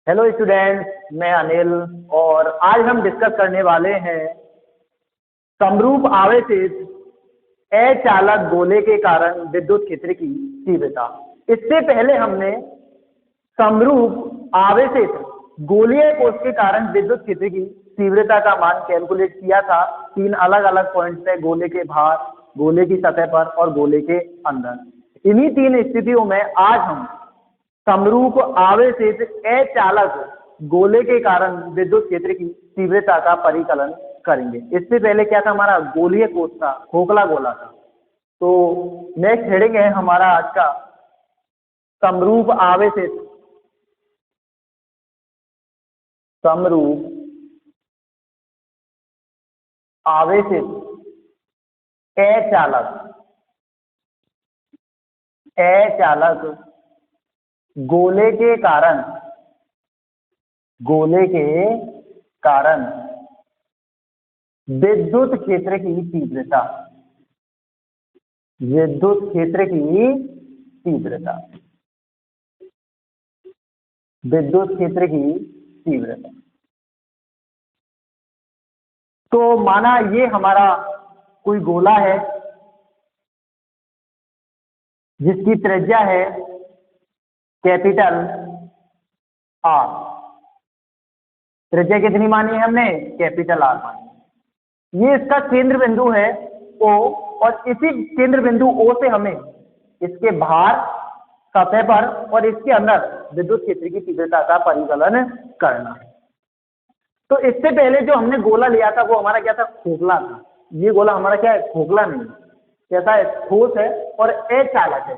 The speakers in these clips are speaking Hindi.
हेलो स्टूडेंट्स, मैं अनिल और आज हम डिस्कस करने वाले हैं समरूप आवेशित अचालक गोले के कारण विद्युत क्षेत्र की तीव्रता। इससे पहले हमने समरूप आवेशित गोलीय कोश के कारण विद्युत क्षेत्र की तीव्रता का मान कैलकुलेट किया था। तीन अलग अलग पॉइंट्स पे, गोले के बाहर, गोले की सतह पर और गोले के अंदर। इन्हीं तीन स्थितियों में आज हम समरूप आवेशित अचालक गोले के कारण विद्युत क्षेत्र की तीव्रता का परिकलन करेंगे। इससे पहले क्या था, हमारा गोलीय कोश था, खोखला गोला था। तो नेक्स्ट हेडिंग है हमारा आज का समरूप आवेशित अचालक गोले के कारण विद्युत क्षेत्र की तीव्रता। तो माना ये हमारा कोई गोला है जिसकी त्रिज्या है कैपिटल आर। त्रिज्या कितनी मानी है हमने? कैपिटल आर मानी। ये इसका केंद्र बिंदु है ओ, और इसी केंद्र बिंदु ओ से हमें इसके बाहर, सतह पर और इसके अंदर विद्युत क्षेत्र की तीव्रता का परिकलन करना है। तो इससे पहले जो हमने गोला लिया था वो हमारा क्या था? खोखला था। ये गोला हमारा क्या है? खोखला नहीं, कैसा है? ठोस है और अचालक है।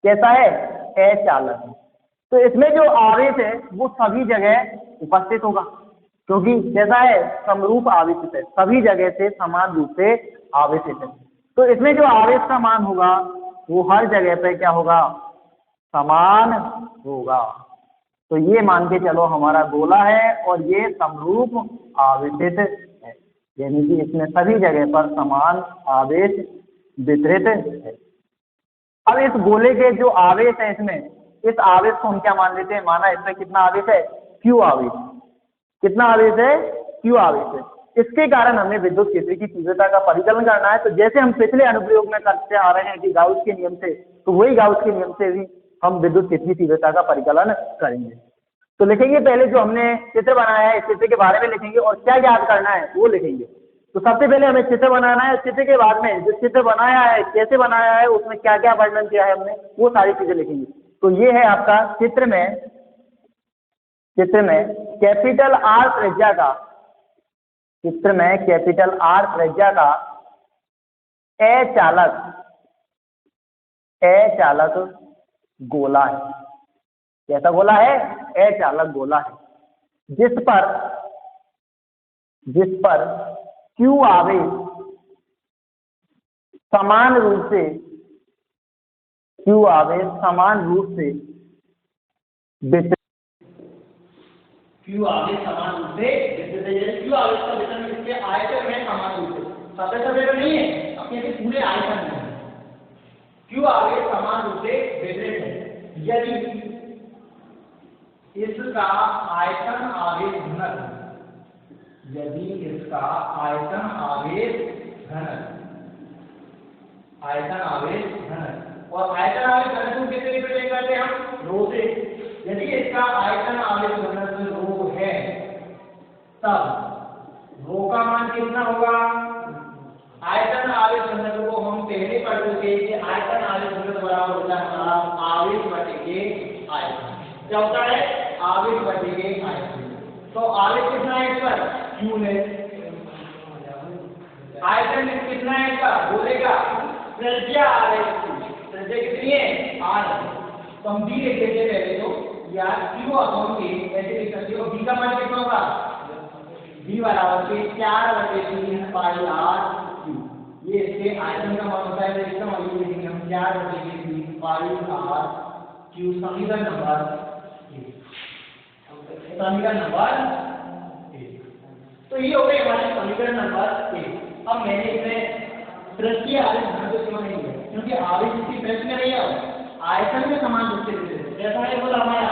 कैसा है? अचालक है। तो इसमें जो आवेश है वो सभी जगह उपस्थित होगा, क्योंकि कैसा है? समरूप आवेशित है, सभी जगह से समान रूप से आवेशित है। तो इसमें जो आवेश का मान होगा वो हर जगह पे क्या होगा? समान होगा। तो ये मान के चलो हमारा गोला है और ये समरूप आवेशित है, यानी कि इसमें सभी जगह पर समान आवेश वितरित है। अब इस गोले के जो आवेश है, इसमें इस आवेश को हम क्या मान लेते हैं? माना इसमें कितना आवेश है? क्यू आवेश। कितना आवेश है? क्यू आवेश है। इसके कारण हमें विद्युत क्षेत्र की तीव्रता का परिकलन करना है। तो जैसे हम पिछले अनुप्रयोग में करते आ रहे हैं कि गाउस के नियम से, तो वही गाउस के नियम से भी हम विद्युत क्षेत्र की तीव्रता का परिकलन करेंगे। तो लिखेंगे, पहले जो हमने चित्र बनाया है इस चित्र के बारे में लिखेंगे और क्या याद करना है वो लिखेंगे। तो सबसे पहले हमें चित्र बनाना है। चित्र के बाद में जो चित्र बनाया है, कैसे बनाया है, उसमें क्या क्या वर्णन किया है हमने, वो सारी चीजें लिखेंगे। तो ये है आपका चित्र में कैपिटल आर त्रिज्या का, अचालक गोला है। कैसा गोला है? अचालक गोला है, जिस पर क्यू आवेश समान रूप से वितरित क्यू आवेश समान रूप से वितरित है। क्यू आवेश का वितरण इसके आयतन में समान रूप से, सतह नहीं है, अपने के पूरे आयतन में क्यू आवेश समान रूप से वितरित है। यदि इसका आयतन आवेश घनत्व, और आयतन आवेश घनत्व किससे रिप्रेजेंट करते हैं हम? रो से। यदि इसका आयतन आवेश घनत्व रो है, तब रो का मान कितना होगा? आयतन आवेश घनत्व को हम पहले पढ़ चुके हैं कि आयतन आवेश घनत्व बराबर होता है हमारा आवेश बटे के आयतन। क्या होता है? आवेश बटे के आयतन। तो आवेश कितना है इसका? क्यू है। आयतन कितना है इसका? गोले का त्रिज्या आर है। त्रिज्या कितनी है? आर है। तो हम बी लिख देते हैं पहले तो, या क्यू अपॉन के ऐसे लिख सकते हो। बी का मान कितना होगा? बी बराबर के 4/3 पाई आर क्यू। ये इसके आयतन का मान होता है। इसका मान लिखेंगे हम 4/3 पाई आर क्यू। समीकरण नंबर 1। तो ये हो गए हमारे समीकरण नंबर 1। अब मैंने इसमें त्रिज्या आवेश घनत्व क्यों नहीं है? क्योंकि आवेश इसकी त्रिज्या नहीं है, आयतन में समान रूप से वितरित है। जैसा है बोला हमारा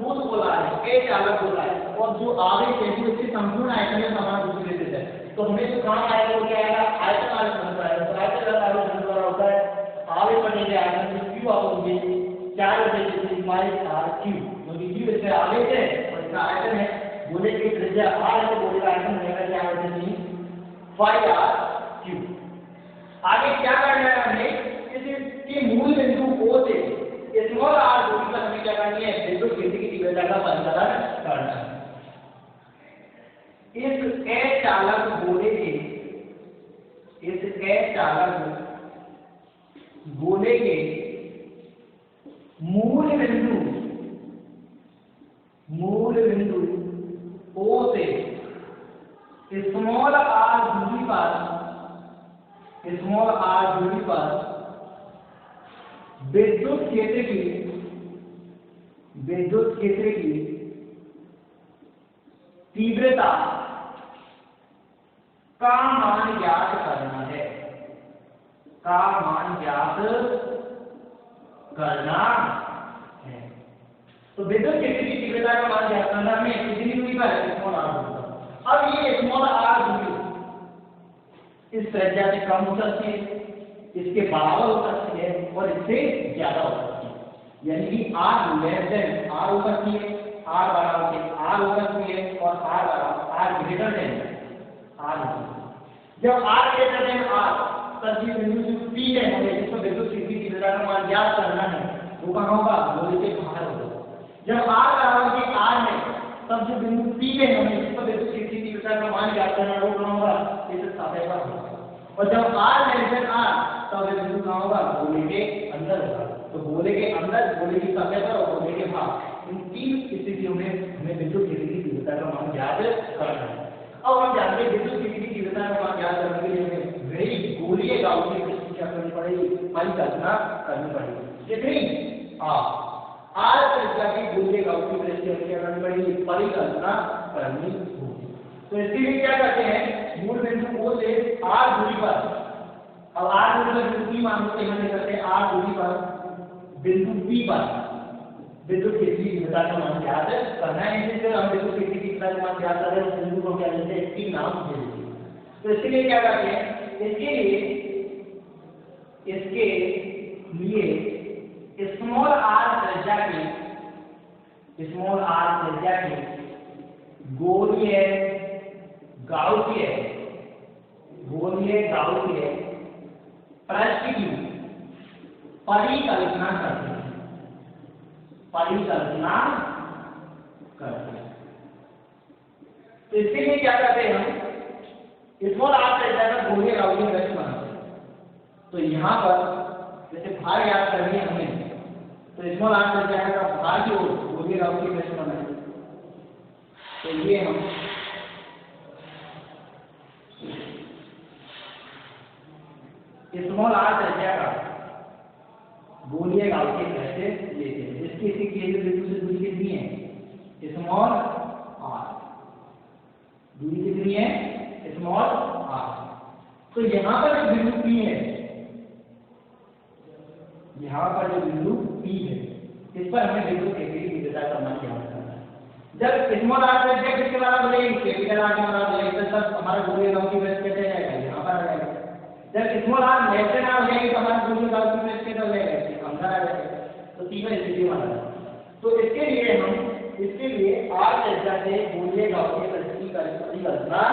ठोस बोला है, अचालक बोला है, और जो आवेश है वो इसके संपूर्ण आयतन में समान रूप से देते हैं। तो हमें जो काम आएगा वो क्या आएगा, आयतन आवेश घनत्व आएगा। तो आयतन आवेश घनत्व होता है आवेश बनेगा आयतन में क्यू अपॉन v, क्या होता है सिग्मा r क्यू, क्योंकि क्यू इसका आवेश है और इसका आयतन है। गोले की त्रिज्या r है तो गोले का आयतन रहेगा क्या होता है फाई r क्यू। आगे क्या करना है हमें, इसके मूल बिंदु O से स्मॉल r दूरी पर हमें क्या करनी है, विद्युत क्षेत्र की तीव्रता का परिचालन करना है। इस अचालक गोले के मूल बिंदु O से स्मॉल r दूरी पर विद्युत क्षेत्र की तीव्रता का मान ज्ञात करना है, तो विद्युत क्षेत्र की तीव्रता का मान ज्ञात करना हमें कितनी दूरी पर, स्मॉल r दूरी पर। अब ये स्मॉल r दूरी इस त्रिज्या से कम हो सकती है, इसके बराबर हो सकती है और इससे ज्यादा हो सकती है, यानी कि r लेस देन r हो सकती है, r बराबर के r हो सकती है और r ग्रेटर देन r हो सकती है। जब r ग्रेटर देन r तब ये बिंदु जो P है हमें जिसको विद्युत क्षेत्र की तीव्रता का मान ज्ञात करना है वो कहाँ होगा, गोले के बाहर होगा। जब r बराबर के r है तब जो बिंदु P है हमें जिसको विद्युत क्षेत्र की तीव्रता का मान ज्ञात करना है वो कहाँ होगा, इस सतह पर होगा। और जब r लेस देन r तब ये बिंदु कहाँ होगा, गोले के अंदर होगा। तो गोले के अंदर, गोले की सतह पर और गोले के बाहर, इन तीन स्थितियों में हमें विद्युत क्षेत्र की तीव्रता का मान ज्ञात करना है। अब हम जानते हैं विद्युत क्षेत्र की तीव्रता का मान ज्ञात करने के लिए हमें वही गोलीय गाउसी वृत्त क्या करनी पड़ेगी, परिकल्पना करनी पड़ेगी। कितनी r त्रिज्या की गोलीय गाउसी वृत्त की क्या करनी पड़ेगी, परिकल्पना करनी होगी। तो इसके लिए क्या करते हैं, मूल बिंदु O से r दूरी पर, अब r दूरी पर बिंदु P मान लेते हैं, करते हैं r दूरी पर बिंदु P पर विद्युत क्षेत्र की तीव्रता का मान ज्ञात करना है। इससे हम विद्युत क्षेत्र की तीव्रता का मान ज्ञात कर रहे हैं, उस बिंदु को क्या लेते हैं, P नाम दे देते हैं। तो इसके लिए क्या करते हैं, इसके लिए स्मॉल r त्रिज्या के गोलीय गाउसीय पृष्ठ की परिकल्पना करते हैं। तो इसके लिए क्या करते हैं, हम स्मॉल r त्रिज्या का गोलीय गाउसीय पृष्ठ बनाते हैं। तो यहाँ पर जैसे भार याद करनी है हमें, तो स्मॉल r त्रिज्या का भार की ओर गोलीय गाउसीय पृष्ठ बनाएंगे। तो ये हम स्मॉल r त्रिज्या का गोलीय गाउसीय पृष्ठ लेते हैं, जिसकी इसी केंद्र बिंदु से दूरी कितनी है, स्मॉल r, दूरी कितनी है, स्मॉल r। तो यहाँ पर जो बिंदु P है, इस पर हमें विद्युत क्षेत्र की तीव्रता का मान ज्ञात करना है। जब स्मॉल r त्रिज्या किसके बराबर बनेगी, कैपिटल R के बराबर बनेगी, तो तब हमारा गोलीय गाउसीय पृष्ठ कैसे जाएगा, यहाँ पर आ जाएगा। जब small r less than r हो जाएगी तो हमारा गोलीय गाउसीय पृष्ठ कैसे हो जाएगा, अंदर आ जाएगा। तो तीनों स्थिति में आ जाएगा। तो इसके लिए r त्रिज्या से गोलीय गाउसीय पृष्ठ की परिकल्पना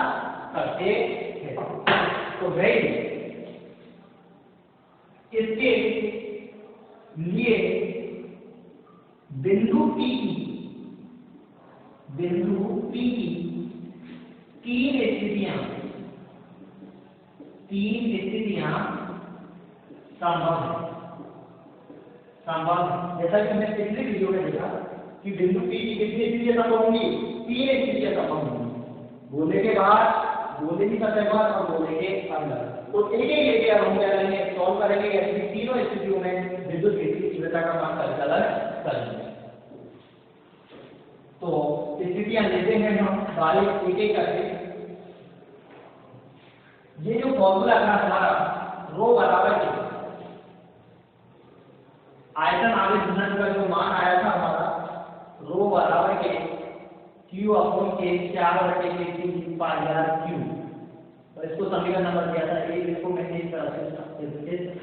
करते हैं। तो भाई इसके लिए बिंदु P की तीन स्थितियां संभव है। जैसा कि हमने पिछले वीडियो में देखा कि बिंदु P की कितनी स्थितियां संभव होंगी, तीन स्थितियां संभव होंगी, गोले के बाहर, गोले की सतह पर और गोले के अंदर। तो एक एक लेके हम क्या करेंगे, सॉल्व करेंगे, ऐसी तीनों स्थितियों में विद्युत क्षेत्र की तीव्रता का मान परिचालन करेंगे। तो स्थितियां लेते हैं हम बारीक एक एक करके। ये जो फॉर्मूला था हमारा, रो बराबर के आयतन आवेश घनत्व का जो मान आया था हमारा, रो बराबर के Q अपॉन के 4/3 पाई आर क्यू। तो इसको समीकरण नंबर दिया था एक, इसको मैं इस तरह से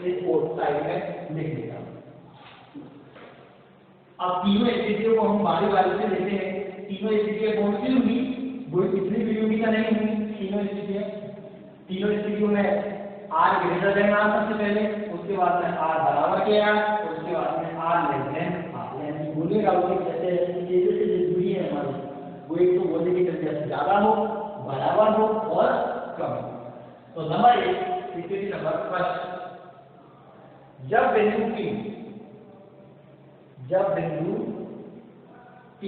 इस कोड साइड में लिख देता हूं। अब तीनों स्थितियों को हम बारी बारी से लेते हैं। तीनों स्थितियां कौन सी होंगी? वो कितनी भी होंगी का नहीं होंगी तीनों स्थितियों में r ग्रेटर देन r सबसे पहले, उसके बाद में r बराबर के r, और उसके बाद में r लेस देन r। यानी बोलेगा उसके जैसे जैसे जो दूरी है हमारी वो एक तो बोले की त्रिज्या से ज्यादा हो, बराबर हो और कम हो। तो नंबर 1 स्थिति नंबर 1, जब बिंदु P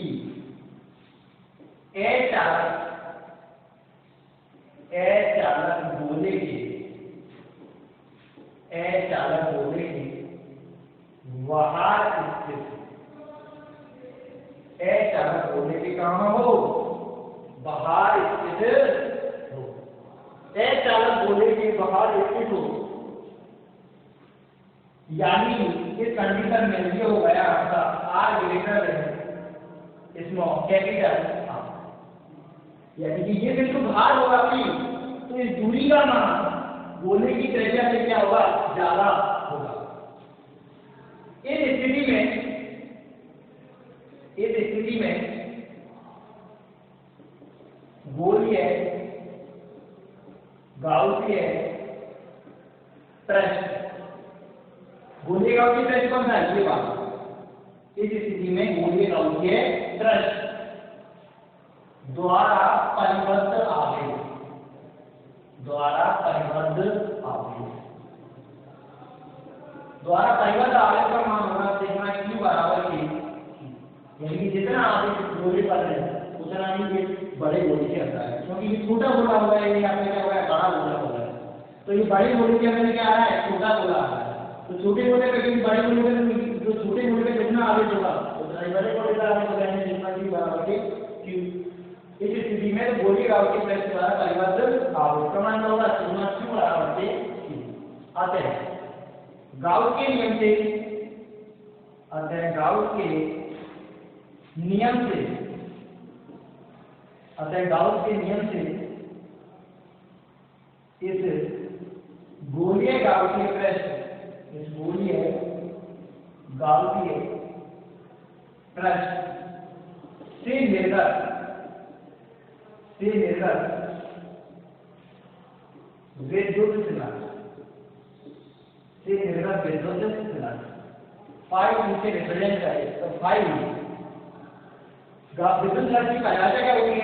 A चालक गोले के बाहर स्थित चालक गोले के कहाँ हो? बाहर स्थित हो। चालक गोले के बाहर स्थित हो, यानी इस कंडीशन में ये हो गया आपका r greater than small capital r, यानी कि ये बिल्कुल बाहर होगा P, तो इस दूरी का मान गोले की त्रिज्या से क्या होगा? ज्यादा होगा। इस स्थिति में गोलीय गाउसियन प्रश्न, गोलीय गाउसियन प्रश्न कौन सा है? ये बात। इस स्थिति में गोलीय गाउसियन प्रश्न द्वारा परिबद्ध आवेश द्वारा परिबद्ध आवेश का मान होगा देखना Q बराबर के, यानी कि जितना आवेश गोले पर है उतना ही ये बड़े गोले के अंदर है, क्योंकि ये छोटा गोला हुआ है, ये आपने क्या हुआ है? बड़ा गोला हुआ है। तो ये बड़े गोले के अंदर क्या आ रहा है? छोटा गोला आ रहा है। तो छोटे गोले पे बड़े गोले पे जो छोटे गोले पे जितना आवेश होगा उतना ही बड़े गोले का आवेश होगा, यानी जितना Q बराबर के Q। इस स्थिति में तो गोली गाउसियन प्रश्न द्वारा परिबद्ध आवेश का मान होगा सिग्मा Q बराबर के Q। अतः गाउस के नियम से इस गोलीय गाउसियन प्रश्न से निर्गत विद्युत सिद्धांत 5 नीचे रिप्रेजेंट करें तो 5 विद्युत लहर की परिभाषा क्या होगी?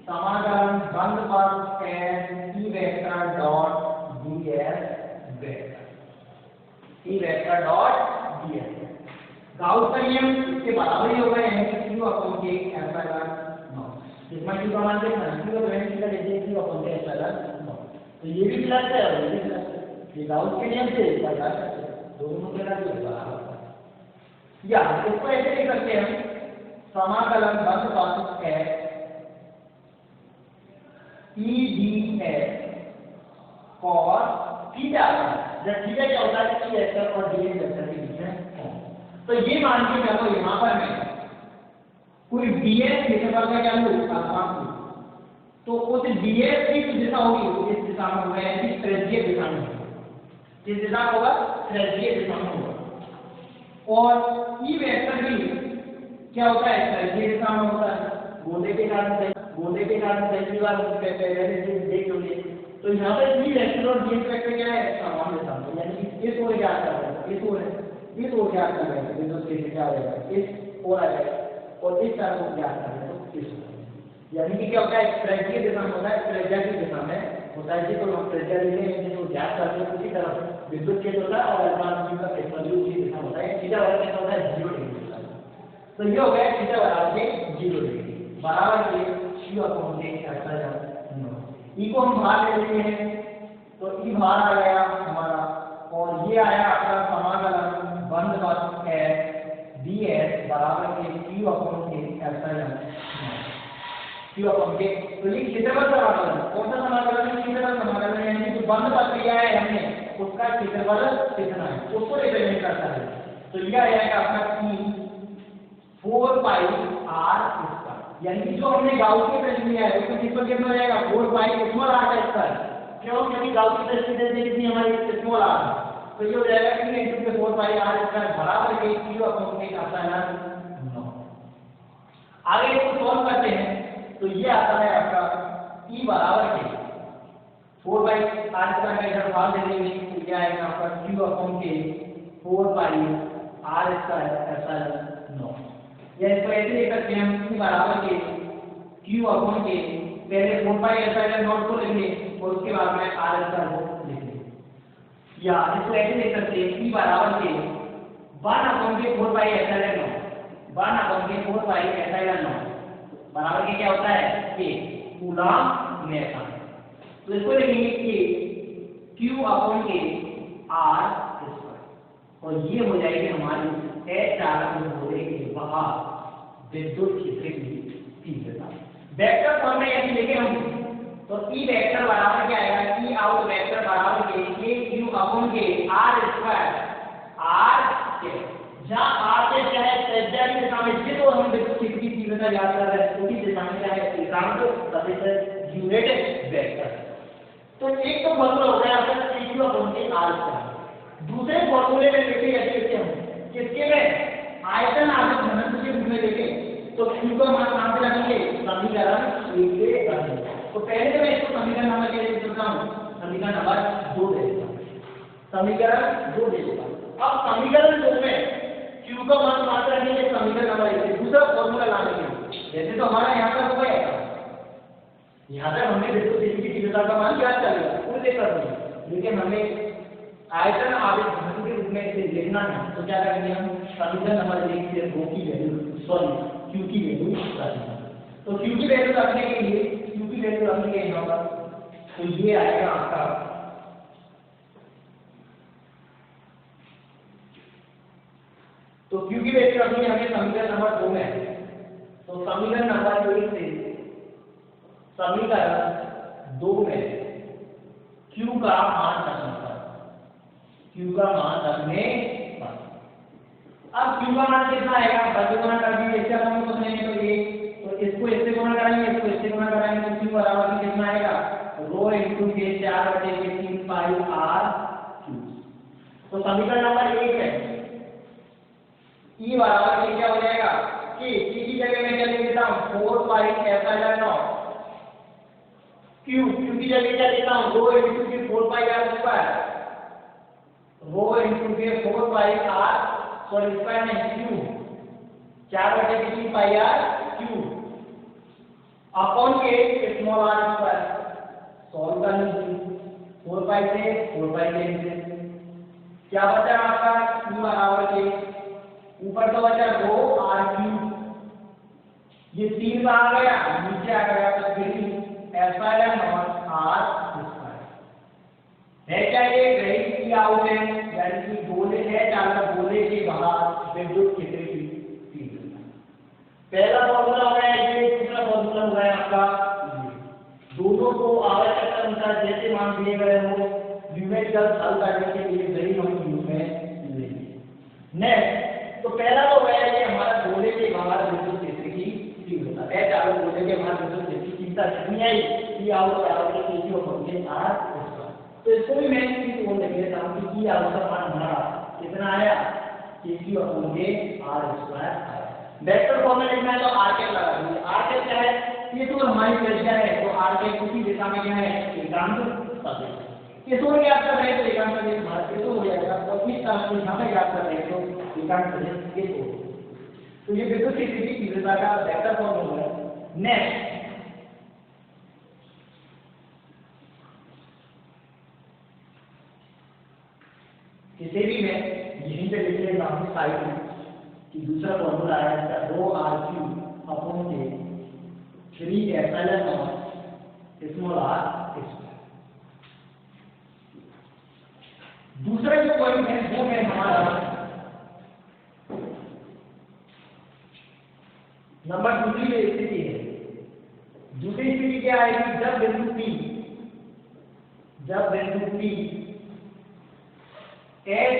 समाकलन बंद पथ n E vector dot ds Gauss का नियम इसके बराबर ही होगा, यानी कि Q upon K epsilon not. Sigma Q का मान देखना, Q का वैल्यू निकल जाएगी Q upon K epsilon not. तो ये भी प्लस है और ये भी प्लस है, ये गाउस के नियम से परिभाषा है, दोनों के लिए बराबर है। या इसको ऐसे लिख सकते हैं हम, समाकलन बंद पथ है E ds cos थीटा, जब थीटा क्या होता है? E वेक्टर और ds वेक्टर के बीच में। तो ये मान के चलो यहाँ पर मैं कोई ds क्षेत्रफल का क्या लूँ? अल्फा, तो उस ds की जो दिशा होगी इस दिशा में होगा, यानी त्रिज्यीय दिशा में होगा। किस दिशा में होगा? त्रिज्यीय दिशा में होगा। और ई वेक्टर भी क्या होता है? त्रिज्यीय दिशा में होता है। गोले के कारण पहली बार पहले देख लोगे तो यहाँ पे ई वेक्टर और डी वेक्टर क्या है? समान दिशा में, यानी कि इस ओर ज्ञात कर रहे हैं, इस ओर ज्ञात कर रहे हैं, बिंदु से क्या हो जाएगा? इस ओर आ जाएगा, और इस तरह को ज्ञात कर रहे हैं तो इस ओर, यानी कि क्या होता है? त्रिज्यीय दिशा में होता है, त्रिज्या की दिशा में होता है। तो हम त्रिज्या लेते हैं जो ज्ञात करते हैं उसी तरफ विद्युत क्षेत्र होता है, और अल्फा का क्षेत्रफल भी उसी दिशा होता है। थीटा वाला कैसा होता है? 0 डिग्री होता है। तो ये हो गया थीटा बराबर के 0 डिग्री बराबर के Q upon K epsilon naught. E को हम बाहर ले लेते हैं तो ई बाहर आ गया हमारा, और ये आया आपका समाकलन बंद पथ है ds बराबर के Q upon K epsilon not. Q upon K, तो ये क्षेत्रफल समाकलन, कौन सा समाकलन है? क्षेत्रफल समाकलन, यानी जो बंद पथ लिया है हमने उसका क्षेत्रफल कितना है उसको रिप्रेजेंट करता है। तो यह आएगा आपका 4 पाई आर स्क्वायर, यानी कि जो हमने गाउसी प्रश्न लिया है उसमें सिंपल कितना हो जाएगा 4 पाई स्मॉल आर का स्क्वायर। क्यों? क्योंकि गाउसी प्रश्न देते कितनी हमारी स्मॉल आर, तो ये हो जाएगा कि इनटू के 4 पाई आर स्क्वायर बराबर के q अपॉन में एप्सिलॉन 9। आगे इसको सॉल्व करते हैं तो ये आता है आपका e बराबर के 4 पाई आर स्क्वायर का इधर भाग दे देंगे तो क्या आएगा आपका q अपॉन के 4 पाई आर स्क्वायर एप्सिलॉन 9। या इसको ऐसे लिख सकते हैं हम e बराबर के q अपॉन के पहले 4 पाई एप्सिलॉन 0 को लेंगे और उसके बाद में r स्क्वायर को लिखेंगे, या इसको ऐसे लिख सकते हैं e बराबर के 1 अपॉन के 4 पाई एप्सिलॉन 0, 1 अपॉन के 4 पाई एप्सिलॉन 0 बराबर के क्या होता है कि कूलॉम में था। तो इसको लिखेंगे कि q अपॉन के r स्क्वायर और ये हो जाएगी हमारी H चालक गोले के बाहर विद्युत क्षेत्र की तीव्रता। वेक्टर फॉर्म में यदि लिखे हम तो E वेक्टर बराबर क्या आएगा E आउट वेक्टर बराबर के q अपॉन के r स्क्वायर r के जहां r से क्या है त्रिज्या की दिशा में जिस और हम विद्युत क्षेत्र की तीव्रता याद कर रहे हैं उसी दिशा में क्या है एकांक सदिश यूनिट वेक्टर। तो एक तो फॉर्मूला हो गया आपका q अपॉन के r स्क्वायर। दूसरे फॉर्मूले में देखें यदि लिखते हम किसके में आयतन आवेश घनत्व के रूप में देखें तो q का मान कहां से रखेंगे समीकरण 1 से रखेंगे। तो पहले तो मैं इसको समीकरण नंबर क्या दे देता हूं समीकरण नंबर 2 दे देता हूं, समीकरण 2 दे देता हूं। अब समीकरण 2 में q का मान मात्र रखेंगे समीकरण नंबर 1 से दूसरा फॉर्मूला लाने के लिए। जैसे तो हमारा यहां तक हो गया, यहां तक हमने विद्युत क्षेत्र की तीव्रता का मान याद कर लिया पूरे लेकर दिया, लेकिन हमें आयतन आवेश घनत्व के रूप में इसे लिखना है तो क्या करेंगे हम समीकरण नंबर 1 से रो की वैल्यू सॉरी q की वैल्यू रखेंगे। तो q की वैल्यू रखने के लिए q की वैल्यू रखने के यहाँ पर तो ये आएगा आपका तो q की वैल्यू रखनी है हमें समीकरण नंबर 2 में। तो समीकरण नंबर 1 से समीकरण 2 में q का मान रखना है, q का मान रखने पर अब q का मान कितना आएगा बस गुना कर दीजिए। इसका हम कुछ नहीं तो ये तो इसको इससे गुना कराएंगे इसको इससे गुना कराएंगे तो q बराबर कितना आएगा रो इनटू के 4/3 पाई r q। तो समीकरण नंबर 1 है e बराबर के क्या हो जाएगा कि e की जगह मैं क्या लिख देता हूं 4 पाई एप्सिलॉन 0 q की जगह क्या लेता हूं रो इनटू के 4 पाई r स्क्वायर रो इनटू के 4 पाई r सॉरी स्क्वायर नहीं q 4/3 पाई r q अपॉन के स्मॉल r स्क्वायर सॉल्व कर लीजिए 4 पाई से 4 पाई लेंगे क्या बचा आपका q बराबर के ऊपर तो बचा रो r क्यूब ये 3 आ गया नीचे आ गया तो फिर एप्सिलॉन नॉट r स्क्वायर है क्या ये रही की आउट है यानी कि गोले है चालक गोले के बाहर विद्युत क्षेत्र की तीव्रता। पहला फॉर्मूला हो गया ये, दूसरा फॉर्मूला हो गया आपका दोनों को आवश्यकता अनुसार जैसे मान दिए गए हो न्यूमेरिकल हल करने के लिए वही हम यूज में लेंगे। नेक्स्ट तो पहला तो है ये हमारा गोले के बाहर विद्युत क्षेत्र की तीव्रता है चालक गोले के बाहर विद्युत क्षेत्र की तीव्रता कितनी आई कि आउट बराबर के केजी और फंक्शन r। तो इसको भी मैं इसी बोल देता हूं कि की आउट का मान हमारा कितना आया केजी और फंक्शन r स्क्वायर आया। वेक्टर फॉर्म में लिखना है तो r कैप लगा दीजिए। r कैप क्या है ये तो हमारी त्रिज्या है तो r कैप उसी दिशा में क्या है एकांक सदिश। इसको याद कर रहे हैं तो एकांक सदिश भारत के तो हो जाएगा और इस तरह से यहां पे याद कर रहे हैं तो एकांक सदिश ये हो। तो ये विद्युत क्षेत्र की तीव्रता का वेक्टर फॉर्म हो गया। नेक्स्ट इसे भी मैं यहीं पे लिख लेता हूं साइड में कि दूसरा फॉर्मूला है इसका रो r क्यूब अपॉन के 3 epsilon not small r square. दूसरा जो पॉइंट है वो है हमारा नंबर दूसरी स्थिति है। दूसरी स्थिति क्या आएगी जब बिंदु P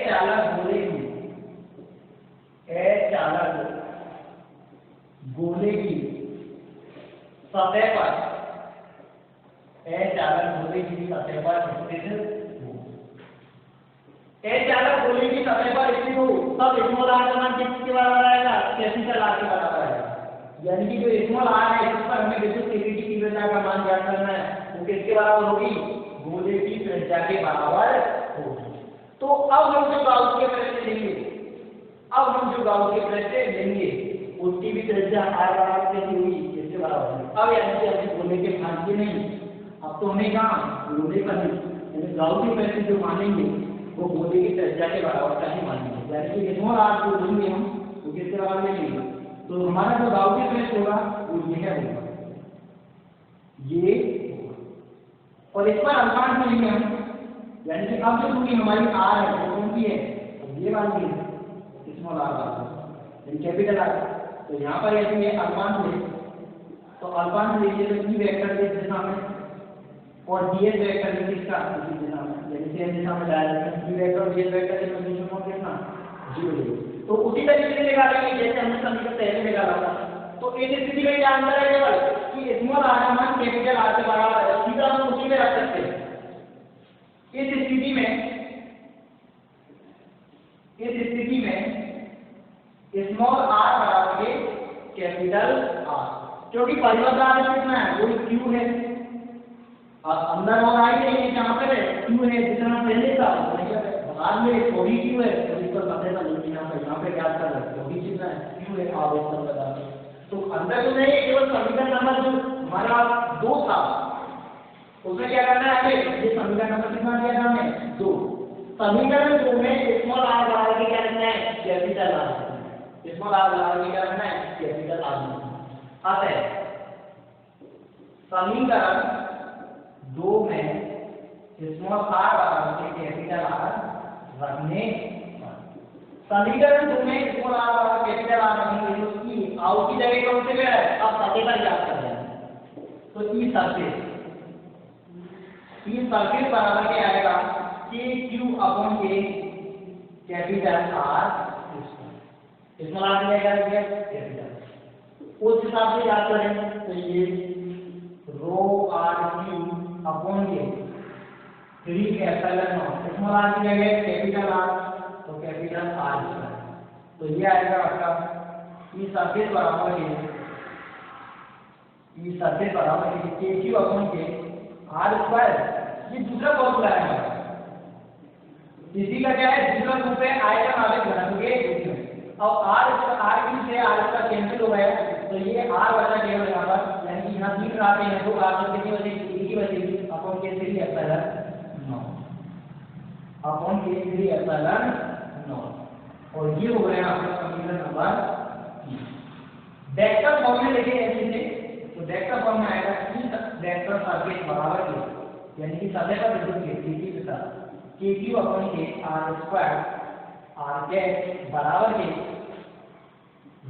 चालक गोले की गोले की सतह पर अचालक गोले की सतह पर स्थित हो। अचालक गोले की सतह पर स्थित हो तब स्मॉल आर का मान किसके बराबर आएगा? कैपिटल आर के बराबर आएगा। यानी कि जो स्मॉल आर है इस पर हमें विद्युत त्रिज्या की तीव्रता का मान ज्ञात करना है, वो किसके बराबर होगी? गोले की त्रिज्या के बराबर होगी। तो अब हम जो गाउस के प्रश्न लेंगे उसकी भी त्रिज्या आर बराबर कैसी हुई? इसके बराबर होगी। अब यानी कि अभी गोले के भाग के नहीं, अब तो हमें कहाँ गोले का ही यानी गाउस के प्रश्न जो मानेंगे वो गोले की त्रिज्या के बराबर का ही मानेंगे। यानी कि स्मॉल आर को लेंगे हम तो किसके बराबर लेंगे? तो हमारा जो गाउस के प्रश्न होगा वो ये होगा, ये और इस पर अनुपात में लेंगे हम। यानी कि अब जो दूरी हमारी आर है वो कौन सी है? तो ये वाली है स्मॉल आर वाली कैपिटल आर। तो यहाँ पर यदि ये अनुपात ले तो अनुपात लीजिए तो ई वेक्टर की दिशा में और डीएस वेक्टर की किसका? उसी दिशा में, यानी सेम दिशा में डायरेक्शन ई वेक्टर और डीएस वेक्टर के पोजीशन को कितना 0। तो उसी तरीके से निकालेंगे जैसे हमने समीकरण पहले निकाला था। तो इस स्थिति में क्या अंतर है केवल कि स्मॉल आर का मान कैपिटल आर के बराबर है, सीधा हम उसी में रख सकते हैं। इस स्थिति में स्मॉल आर बराबर के कैपिटल आर, क्योंकि परिवर्तन आर कितना है? वो क्यू है और अंदर और आई नहीं है, जहाँ पर है क्यू है जितना पहले था बाद में थोड़ी क्यू है तो इस पर पता नहीं कि यहाँ पे क्या कर रहा है थोड़ी कितना है क्यू है आप इस पर बता दें। तो अंदर तो नहीं है, केवल समीकरण नंबर जो हमारा 2 था उसमें क्या करना है हमें? ये समीकरण नंबर कितना दिया था हमें? 2। समीकरण 2 में स्मॉल आर बराबर के क्या रखना है? Capital R. स्मॉल आर बराबर के क्या रखना है? Capital R. अतः समीकरण 2 में स्मॉल आर बराबर के कैपिटल आर रखने पर समीकरण 2 में स्मॉल आर बराबर कैपिटल आर रखने के लिए उसकी आउट की जगह कौन से है? अब सतह पर याद कर लें तो ई सरफेस बराबर क्या आएगा? KQ/K capital R small are क्या आएगा? कैपिटल। उस हिसाब से याद करें तो ये ρRQ/K 3 epsilon not small are की जगह कैपिटल आर तो कैपिटल आर स्क्वायर। तो ये आएगा आपका ई सरफेस बराबर KQ/K आर स्क्वायर। ये दूसरा फॉर्मूला है हमारा, इसी का क्या है? दूसरा रूप है आयतन आवेश घनत्व के रूप में। अब आर क्यू से आर का कैंसिल हो गया तो ये आर बचा केवल यहाँ पर, यानी कि यहाँ 3 आते हैं तो आर कितनी बचेगी? की बचेगी अपॉन के 3 एप्सिलॉन नॉट अपॉन के 3 एप्सिलॉन नॉट। और ये हो गया आपका समीकरण नंबर 3। वेक्टर फॉर्म में लिखें ऐसे से तो वेक्टर फॉर्म में आएगा कि वेक्टर सरफेस बराबर के यानी कि सतह पर विद्युत क्षेत्र की दिशा KQ/K r square r cap बराबर के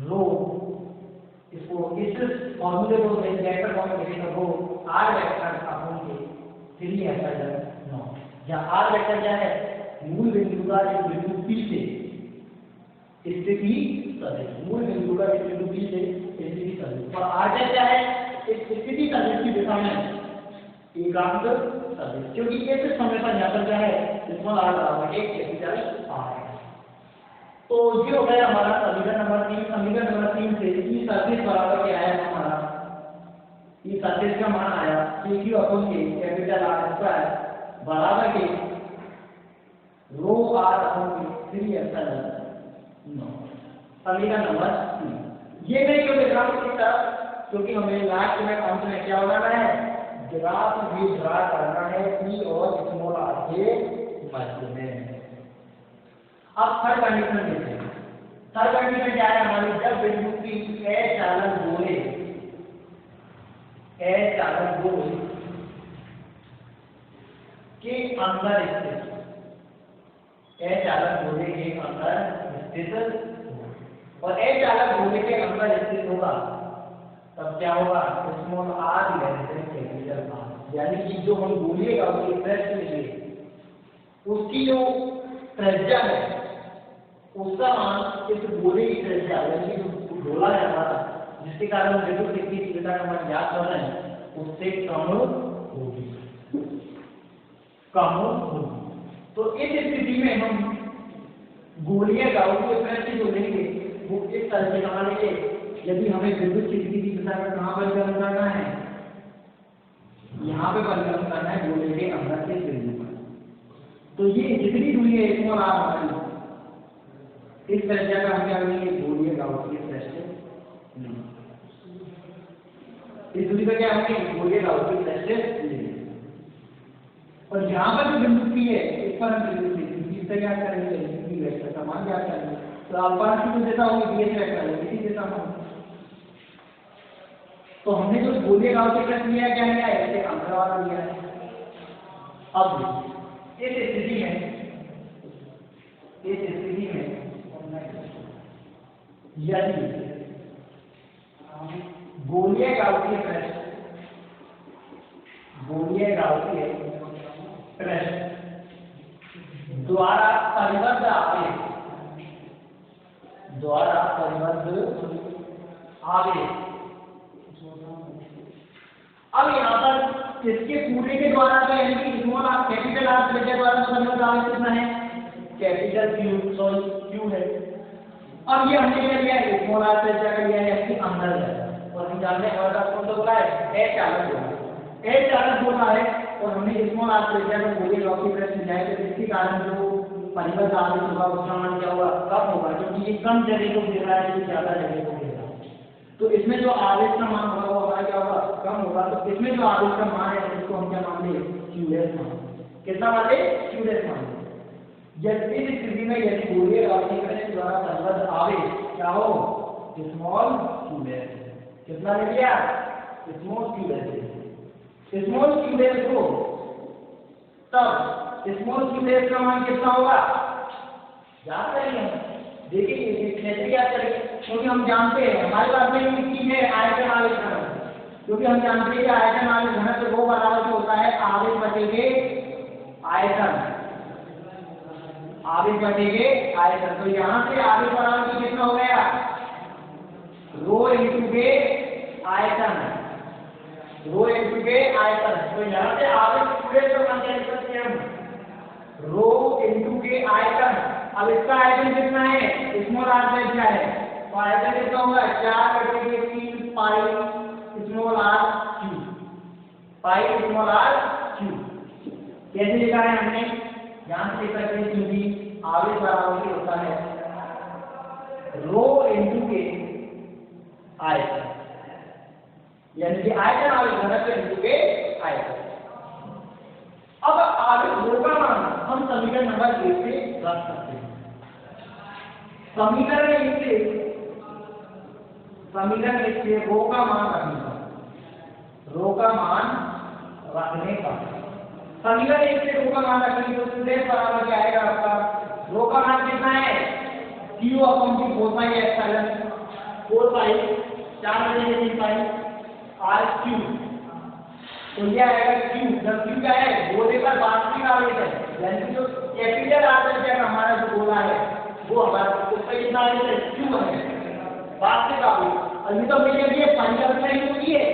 रो, इसको इस फॉर्मूले को वेक्टर फॉर्म में लिखें तो रो आर वेक्टर/K 3 एप्सिलॉन नॉट, जहाँ आर वेक्टर क्या है? मूल बिंदु का एक बिंदु P से स्थिति सदिश, मूल बिंदु का एक बिंदु P से स्थिति सदिश, और आर क्या है? एक स्थिति सदिश की दिशा में एकांक सदिश, क्योंकि इस समय पर यहाँ पर क्या है? स्मॉल आर बराबर के कैपिटल आर है। तो ये हो गया हमारा समीकरण नंबर 3। समीकरण नंबर 3 से ई सरफेस बराबर क्या आया हमारा? ई सरफेस का मान आया KQ/K कैपिटल आर स्क्वायर बराबर के ρR/K 3 एप्सिलॉन नॉट। समीकरण नंबर 3। ये मैं क्यों लिख रहा हूँ इस तरफ? क्योंकि हमें लास्ट में अंत में क्या बनाना है? ग्राफ भी ड्रा करना है P और स्मॉल आर के मध्य में। अब थर्ड कंडीशन देखते हैं। थर्ड कंडीशन क्या है हमारी? जब बिंदु P अचालक गोले के अंदर स्थित अचालक गोले के अंदर स्थित और अचालक गोले के अंदर स्थित होगा तब क्या होगा? स्मॉल आर कैपिटल आर, यानी कि जो हम गोले का पृष्ठ में उसकी जो त्रिज्या है उसका मान इस गोले की त्रिज्या यानी कि जो गोला है हमारा जिसके कारण विद्युत की तीव्रता का मान ज्ञात कर रहे हैं उससे कम होगी। तो इस स्थिति में हम गोलीय गाउस के प्रश्न जो लेंगे वो इस तरह से बना लेंगे। यदि हमें विद्युत क्षेत्र की तीव्रता का कहाँ परिवर्तन करना है, यहाँ पे परिवर्तन करना है गोले के अंदर के बिंदु पर, तो ये जितनी दूरी है स्मॉल आर हमारी, इस त्रिज्या का हम क्या लेंगे गोलीय गाउस के प्रश्न। इस दूरी पे क्या होंगे गोलीय गाउस के प्रश्न लेंगे। और यहाँ पर जो बिंदु P है इस पर हम बिंदु C तैयार करेंगे, B वेक्टर का मान ज्ञात करेंगे। तो अल्फा की जो दिशा होगी BH वेक्टर है इसी दिशा में। तो हमने जो गोलीय गाउस के प्रश्न लिया क्या लिया है, ऐसे अंदर वाला लिया है। अब इस स्थिति में यदि गोलीय गाउस के प्रश्न द्वारा परिबद्ध आवेश, अब यहाँ पर इसके पूरे के द्वारा तो यानी कि स्मॉल आर कैपिटल आर त्रिज्या द्वारा परिबद्ध आवेश कितना है, कैपिटल क्यू है। अब ये हमने क्या लिया है स्मॉल आर त्रिज्या का लिया है इसके अंदर है, और हम जानते हैं हमारे पास कौन सा बोला है एच चालक बोला है। और हमने स्मॉल आर त्रिज्या को गोलीय गाउस के प्रश्न लिया है, तो इसके कारण जो परिबद्ध आवेश होगा उसका मान क्या होगा कम होगा, क्योंकि ये कम जगह को घेर रहा है, ज्यादा जगह को घेर रहा है। तो इसमें जो आवेश का मान होगा वो हमारा क्या होगा कम होगा। तो इसमें जो आवेश का मान है उसको हम क्या मान ले क्यूएस मान। कितना मान ले क्यूएस मान। जब इस स्थिति में यदि गोलीय गाउस के प्रश्न द्वारा परिबद्ध आवेश क्या हो स्मॉल क्यूएस, कितना ले लिया स्मॉल क्यूएस हो, तब स्मॉल क्यूएस का मान कितना होगा याद करिए। देखिए कैसे याद करेंगे, क्योंकि हम जानते हैं हमारे पास में एक चीज है आयतन आवेश घनत्व, क्योंकि हम जानते हैं कि आयतन आवेश घनत्व वो बराबर होता है आवेश बटेगे आयतन। तो यहाँ से आवेश बराबर कितना हो गया रो इंटू के आयतन। तो यहाँ से आवेश पूरे का मान क्या लिख सकते हैं हम रो इंटू के आयतन। अब इसका आयतन कितना है स्मॉल आर त्रिज्या है, तो आयतन कितना होगा 4/3 पाई स्मॉल आर क्यूब। कैसे लिखा है हमने ध्यान से लिख सकते हैं, क्योंकि आवेश बराबर होता है रो इंटू के आयतन, यानी कि आयतन आवेश घनत्व इंटू के आयतन। अब आवेश रो का मान हम समीकरण नंबर 1 से रख सकते हैं। समीकरण एक से रो का मान रखने का समीकरण 1 से रो का मान रखने तो सीधे बराबर क्या आएगा आपका रो का मान कितना है Q/4 पाई एप्सिलॉन 4 पाई 4/3 पाई r क्यूब। तो ये आएगा Q, जब Q क्या है गोले पर वास्तविक आवेश है, यानी कि जो कैपिटल आर त्रिज्या का हमारा जो गोला है वो हमारा उस पर कितना आवेश है Q है वास्तविक आवेश। और ये तो हमने जब ये परिकल्पना ही होती है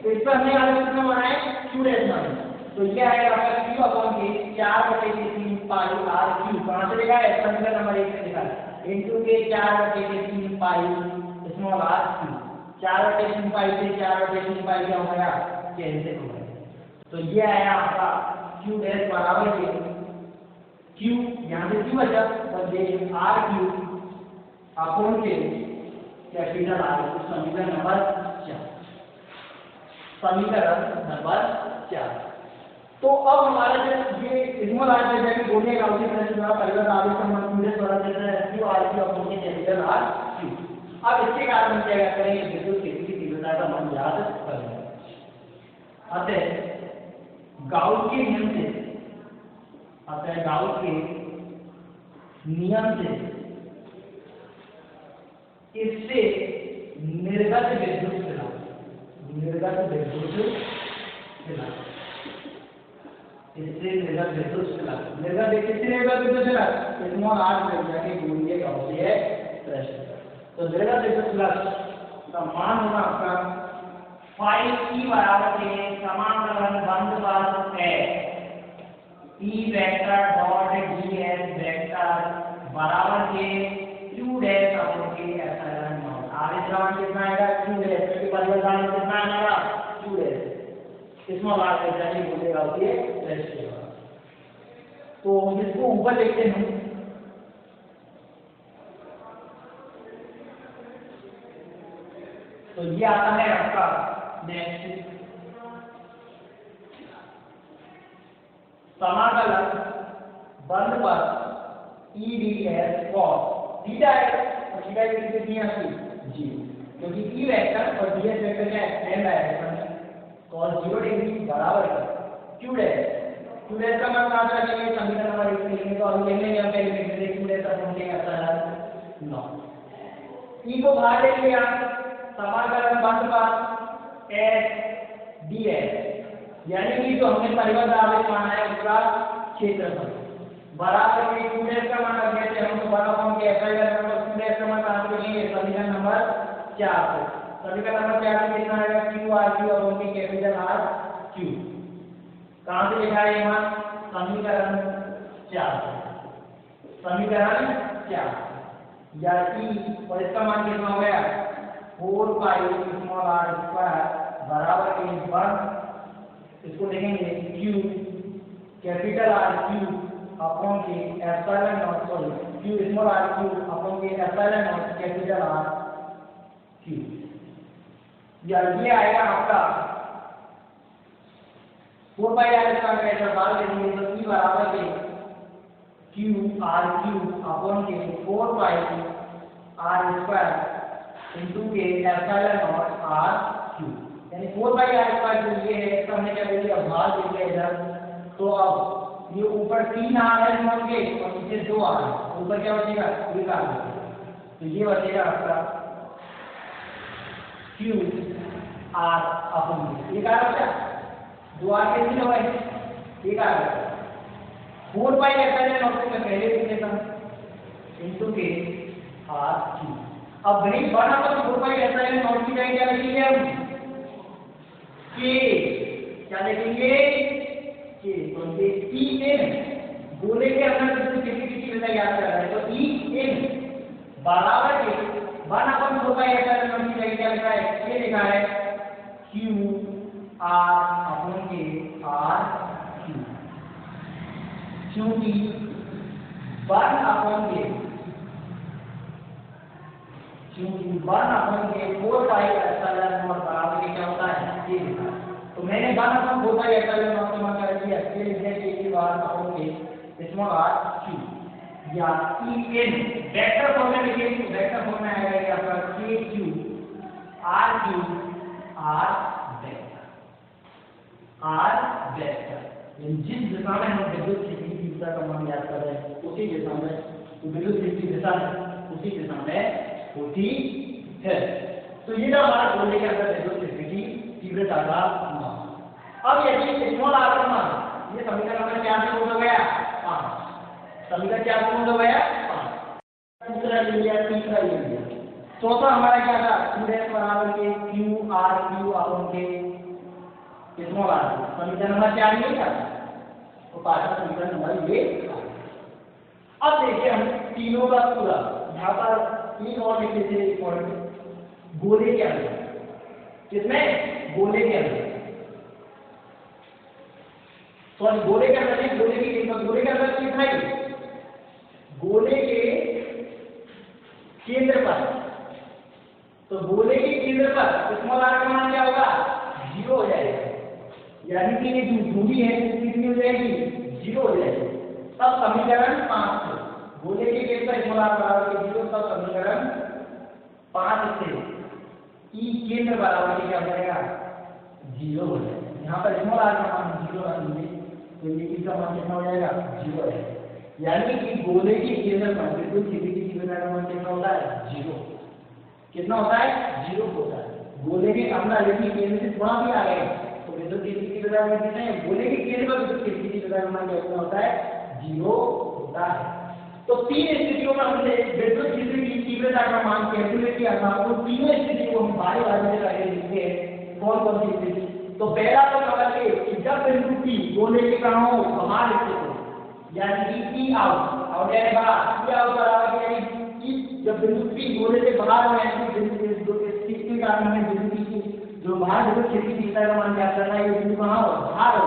तो इस पर हमने आवेश कितना बनाया Q डैश माना। तो ये आएगा आपका Q/4 4/3 पाई r क्यूब। कहाँ से लिखा है समीकरण नंबर 1 से लिखा है इंटू के 4/3 पाई स्मॉल r क्यूब। 4/3 पाई से 4/3 पाई क्या हो गया कैंसिल हो गया। तो ये आया आपका Q डैश बराबर है Q, यहाँ से Q बचा और ये r क्यूब अपॉन के कैपिटल R। समीकरण नंबर 4। तो अब हमारा जो ये स्मॉल आर त्रिज्या की गोलीय गाउस के प्रश्न द्वारा परिबद्ध आवेश का मान Q द्वारा देता है Q r क्यूब अपॉन के कैपिटल R क्यूब। अब इसके कारण हम क्या करेंगे विद्युत क्षेत्र की तीव्रता का मान ज्ञात करेंगे। अतः गाउस के नियम से इससे निर्गत विद्युत स्मॉल आर त्रिज्या के गोलीय गाउसीय प्रश्न। तो निर्गत विद्युत फ्लक्स का मान होगा आपका 5e बराबर के समाकलन बंद पर है e vector dot ds vector बराबर के q dash upon K epsilon not. आगे द्रव्यमान कितना आएगा q डैश, क्योंकि परिवर्तन कितना आएगा q डैश। इसमें बात करते हैं बोलेगा उसके रेशियो। तो इसको ऊपर देखते हैं। तो ये आता है आपका नेक्स्ट समाकलन बंद पर E D S cos theta है और थीटा की कितनी थी आपकी 0, क्योंकि ई वेक्टर और डी एस वेक्टर क्या है सेम डायरेक्शन में। कॉस 0 डिग्री बराबर है क्यू डैश का मान कहां से रखेंगे समीकरण नंबर 1 लिखेंगे। तो अभी लेंगे हम पहले लिख देंगे क्यू डैश का फॉर्म क्या एप्सिलॉन नॉट। ई को बाहर ले लिया, समाकलन बंद पर एस डी एस यानी कि जो हमने परिवर्तन आवेश माना है उसका क्षेत्रफल बराबर में q डैश का मान रख देते हैं हम। तो बड़ा फॉर्म के एप्सिलॉन नंबर q डैश का मान कहां से लिखेंगे समीकरण नंबर 4 से। समीकरण नंबर 4 में कितना आएगा q r q और उनकी कैपिटल R q कहां से लिखा है मान समीकरण 4 से। समीकरण 4 या e और इसका मान कितना हो गया 4 पाई स्मॉल r स्क्वायर बराबर के 1 इसको लिखेंगे q capital R q upon K epsilon naught sorry q small r q upon K epsilon naught capital R q। या ये आएगा आपका 4 पाई r स्क्वायर का ऐसा बाहर लेंगे तो e बराबर के q r q अपॉन के 4 पाई r स्क्वायर इनटू के एप्सिलॉन नॉट R q यानी 4 पाई r स्क्वायर जो ये है इसका हमने क्या ले लिया भाग ले लिया इधर। तो अब ये ऊपर 3 r है होंगे और नीचे 2 r है, ऊपर क्या बचेगा 1 r बचेगा। तो ये बचेगा आपका q r अपॉन 1 r बचा 2 r कितने हो गए 1 r 4 पाई एप्सिलॉन नॉट से पहले लिखे था इनटू के r q। अब गणित बना तो 4 पाई एप्सिलॉन नॉट की जगह क्या लिखेंगे हम के क्या लिखेंगे के। तो ये ई एन गोले के अंदर जो किसी वेक्टर याद कर रहा है तो ई एन बराबर के 1/4 पाई एप्सिलॉन नॉट की जगह क्या लिखा है के लिखा है q r अपॉन के r q, क्योंकि 1/4 4 पाई एप्सिलॉन नॉट बराबर के क्या होता है के लिखा है। तो मैंने 1/4 पाई एप्सिलॉन नॉट का मान कर दिया के लिखने के बाद अपॉन के स्मॉल r q या e n वेक्टर फॉर्म में लिखिए। वेक्टर फॉर्म में आएगा कि आपका k q r q r vector जिस दिशा में हम विद्युत क्षेत्र की दिशा का मान याद कर रहे हैं उसी दिशा में विद्युत क्षेत्र की दिशा उसी दिशा में होती है। तो ये ना हमारा गोले के अंदर विद्युत क्षेत्र की तीव्रता का मान। अब यदि स्मॉल r का मान ये समीकरण नंबर 4 से हो गया 5, समीकरण 4 से हो गया 5, दूसरा ले लिया तीसरा ले लिया चौथा हमारा क्या था q डैश बराबर के q r q अपॉन के स्मॉल r। समीकरण नंबर 4 ये था तो पांचवा समीकरण नंबर ये। अब देखिए हम तीनों का पूरा यहाँ पर एक और लिख लेते हैं पॉइंट गोले के अंदर किसमें गोले के अंदर सॉरी गोले के अंदर नहीं गोले के अंदर कितना है गोले के केंद्र पर। तो गोले के केंद्र पर स्मॉल r का मान क्या होगा 0 हो जाएगा यानी कि ये जो दूरी है कितनी हो जाएगी 0 हो जाएगी। तब समीकरण 5 से गोले के केंद्र पर स्मॉल r बराबर के 0 तब समीकरण 5 से ई केंद्र बराबर के क्या बनेगा 0 हो जाएगा। यहाँ पर स्मॉल r का मान 0 रखेंगे तो ये ई का मान कितना हो जाएगा 0 है यानी कि गोले के केंद्र पर विद्युत क्षेत्र की तीव्रता का मान कितना होता है 0। कितना होता है 0 होता है। गोले के अंदर यदि केंद्र से थोड़ा भी आ गए तो विद्युत क्षेत्र की तीव्रता का मान कितना है गोले के केंद्र पर विद्युत क्षेत्र की तीव्रता का मान कितना होता है 0 होता है। तो तीन स्थितियों में हमने विद्युत क्षेत्र की तीव्रता का मान कैलकुलेट किया था। तो तीनों स्थिति को हम बारी बारी से करके लिखते हैं। कौन कौन सी स्थिति? तो पहला तो समझिए कि जब बिंदु P गोले के कण हो बाहर स्थित हो, यानी कि E आउट और यानी बाहर, E आउट बराबर यानी कि जब बिंदु P गोले से बाहर हो, यानी कि बिंदु इसके कारण में बिंदु की जो बाहर विद्युत क्षेत्र की तीव्रता का मान ज्ञात करना है, ये बिंदु कहां हो? बाहर हो।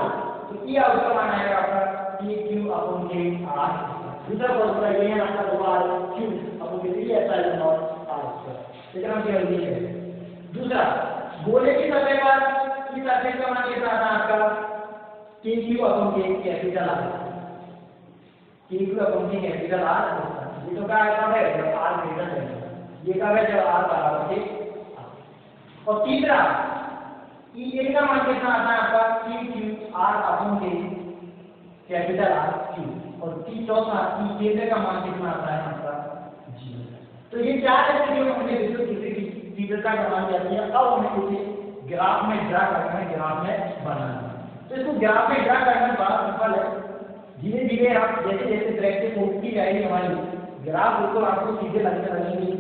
तो E आउट का मान आएगा आपका PQ/R। दूसरा फॉर्मूला ये है आपका दोबारा Q upon K epsilon not R²। इतना केवल ये है। दूसरा, गोले की सतह पर की सरफेस का मान कितना आता है आपका? KQ अपॉन के कैपिटल R। KQ अपॉन के कैपिटल R। ये तो क्या है? जब R ग्रेटर है। ये कब है? जब R बराबर है। और तीसरा, EA का मान कितना आता है आपका? PQ R अपॉन के कैपिटल R Q। और चौथा केंद्र का मान कितना आता है आपका? 0। तो ये चार स्थितियों में हमने विद्युत क्षेत्र की तीव्रता का मान ज्ञात किया। अब हमें इसे ग्राफ में ड्रा करना है, ग्राफ में बनाना है। तो इसको ग्राफ में ड्रा करना बड़ा सिंपल है। धीरे धीरे आप जैसे जैसे प्रैक्टिस होती जाएगी हमारी, ग्राफ बिल्कुल आपको सीधे लगने लगेंगे।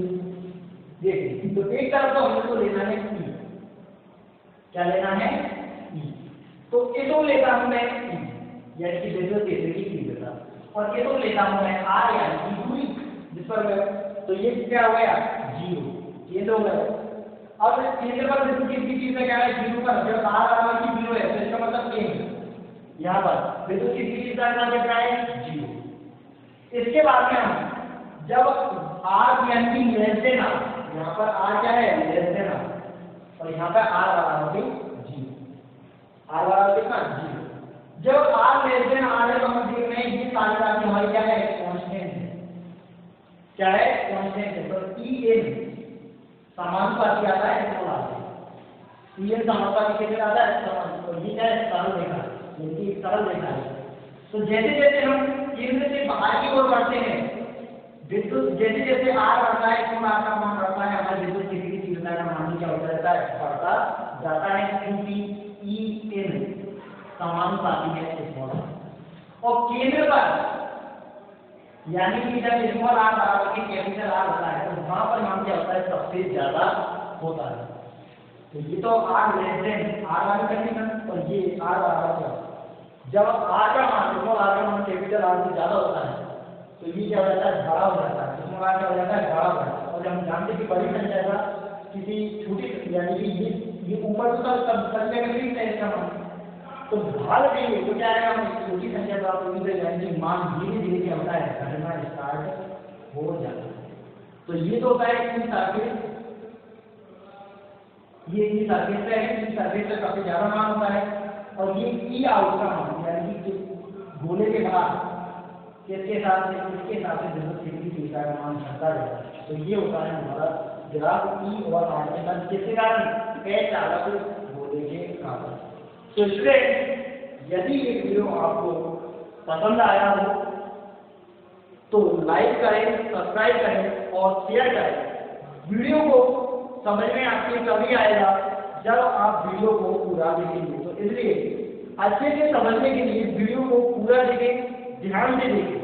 देखिए, तो एक तरफ तो हमको लेना है E। क्या लेना है? E। तो इसको लेता हूं मैं E, यानी कि विद्युत क्षेत्र की तीव्रता, और ये तो लेता हूं मैं R यानी कि दूरी जिस पर मैं, तो ये क्या हो गया? 0। ये तो हो गया। अब केंद्र पर विद्युत क्षेत्र की तीव्रता क्या है? 0 पर। जब R बराबर की 0 है तो इसका मतलब केंद्र यहाँ पर विद्युत क्षेत्र की तीव्रता का कितना है? 0। इसके बाद में हम जब R यानी कि लेस देन R, यहाँ पर R क्या है? लेस देन R, और यहाँ पर R बराबर 0। R बराबर कितना? 0। जब R लेस देन R है तो हम देख रहे हैं ये सारी राशि हमारी क्या है? कांस्टेंट है। क्या है? कांस्टेंट है। तो EN समानुपाती आता है स्मॉल r से। EN समानुपाती कितने आता है? समान। तो ये क्या है? सरल रेखा, यानी सरल रेखा है। तो जैसे जैसे हम केंद्र से बाहर की ओर बढ़ते हैं, विद्युत जैसे जैसे R बढ़ता है, इसमें R का मान बढ़ता है, हमारे विद्युत क्षेत्र की तीव्रता का मान क्या होता रहता है? बढ़ता जाता है, क्योंकि EN समानुपाती है स्मॉल r। और केंद्र पर यानी कि जब स्मॉल r बराबर के कैपिटल R होता है तो वहां पर मान क्या होता है? सबसे ज्यादा होता है। तो ये तो R लेस देन R वाली कंडीशन, और ये R बराबर क्या? जब R का मान स्मॉल r का मान कैपिटल R से ज्यादा होता है तो ये क्या हो जाता है? बड़ा हो जाता है। स्मॉल r क्या हो जाता है? बड़ा हो जाता है। और जब हम जानते हैं कि बड़ी संख्या का किसी छोटी, यानी कि ये ऊपर तो सब संख्या का ठीक है इसका मान, तो भाग देंगे तो क्या आएगा? हम छोटी संख्या प्राप्त होगी, यानी कि मान धीरे धीरे क्या होता है? घटना स्टार्ट हो जाता है। तो ये तो होता है कि सरफेस, ये सरफेस पे है, इस सरफेस पे काफी ज्यादा मान होता है। और ये E आउट का मान, यानी कि गोले के बाहर किसके साथ से, इसके साथ से विद्युत क्षेत्र की तीव्रता का मान घटता रहता है। तो ये होता है हमारा ग्राफ E और R के साथ, किसके कारण? H चालक गोले के कारण। तो स्टूडेंट, यदि ये वीडियो आपको पसंद आया हो तो लाइक करें, सब्सक्राइब करें और शेयर करें। वीडियो को समझ में आपके तभी आएगा जब आप वीडियो को पूरा देखेंगे। तो इसलिए अच्छे से समझने के लिए वीडियो को पूरा देखें, ध्यान से देखें।